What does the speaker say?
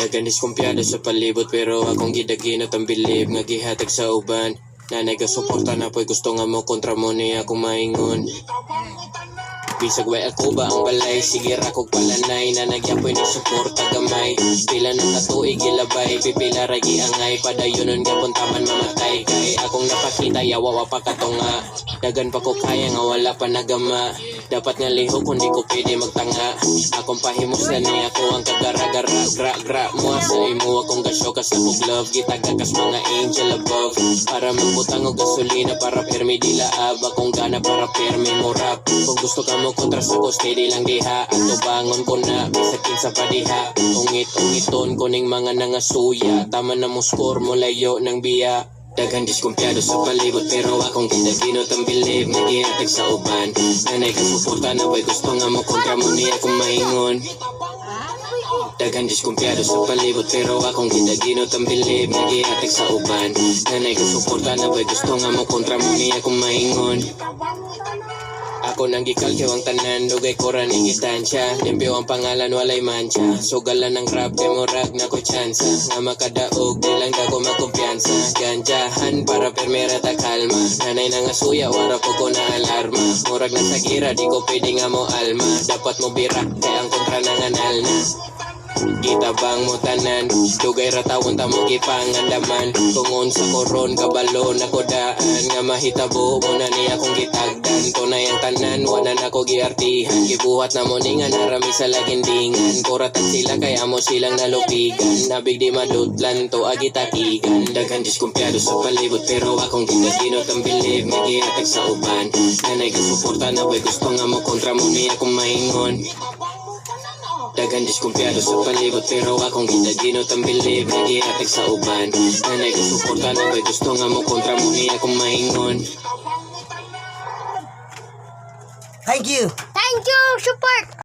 Daghan diskumpiyado sa palibot pero akong gidaginot ang bilib nga gihatag sa uban. Nanay ka suporta na po'y gusto nga mo kontra mo niya akong maingon. Bisag way ako ba ang balay, sige ra kog palanay na nagyapoy ni suporta gamay. Pila ng katuig gilabay, pipila ra giangay, padayunon gapon taman mamatay. Kay akong napakita yawa pa katunga, dagan pa ko kaya nga wala pa nagama. Dapat nga liho kung di ko pwede magtanga. Akong pahimos na ni ako ang kagara-gara, gra mo sa imo akong gasyo kas akong love. Gitagakas mga angel above, para magbutang og gasolina para permi dilaab. Akong gana para permi mo rap. Kung gusto ka mo kontra sa ko steady lang diha. Ato bangon ko na bisakin sa padiha. Ungit-ungiton ko ning mga nangasuya. Tama na mo score mo layo ng biya. Daghan diskumpiyado sa palibot pero akong gidaginot ang bilib nga gihatag sa uban. Nanay ka suporta na boy gusto nga mo kontra mo niya kung maingon. Daghan diskumpiyado sa palibot pero akong gidaginot ang bilib nga gihatag sa uban. Nanay ka suporta na boy gusto nga mo kontra mo niya kung maingon. Ako nang gikalkyaw ang tanan, dugay ko ran ingitansya. Limpyo ang pangalan, walay mancha. Sugalan ng rap, demorag na ko tsansa. Nga makadaog, di lang ako magkumpiyansa. Ganjahan para permera ta kalma. Nanay na nga suya, wara po ko na alarma. Murag na sa gira, di ko pwede nga mo alma. Dapat mo birak, kaya ang kontra na nganal na. Kita bang mo tanan, dugay ratawon ta mo gipangandaman. Tungon sa koron kabalo na kodaan, nga mahitabo mo na niya kong gitagdan. Tunay ang tanan, wala na ko giartihan. Gibuhat na mo ni nga narami sa lagindingan. Kuratan sila kaya mo silang nalupigan. Nabig di madudlan to agitakigan. Daghan diskumpiyado sa palibot pero akong gidaginot ang bilib nga gihatag sa uban. Nanay ka suporta na boy gusto nga mo kontra mo niya kung maingon. Daghan diskumpiyado sa palibot pero akong gidaginot ang bilib nga gihatag sa uban. Nanay ka suporta na boy gusto nga mo kontra mo niya kung maingon. Thank you! Thank you, support!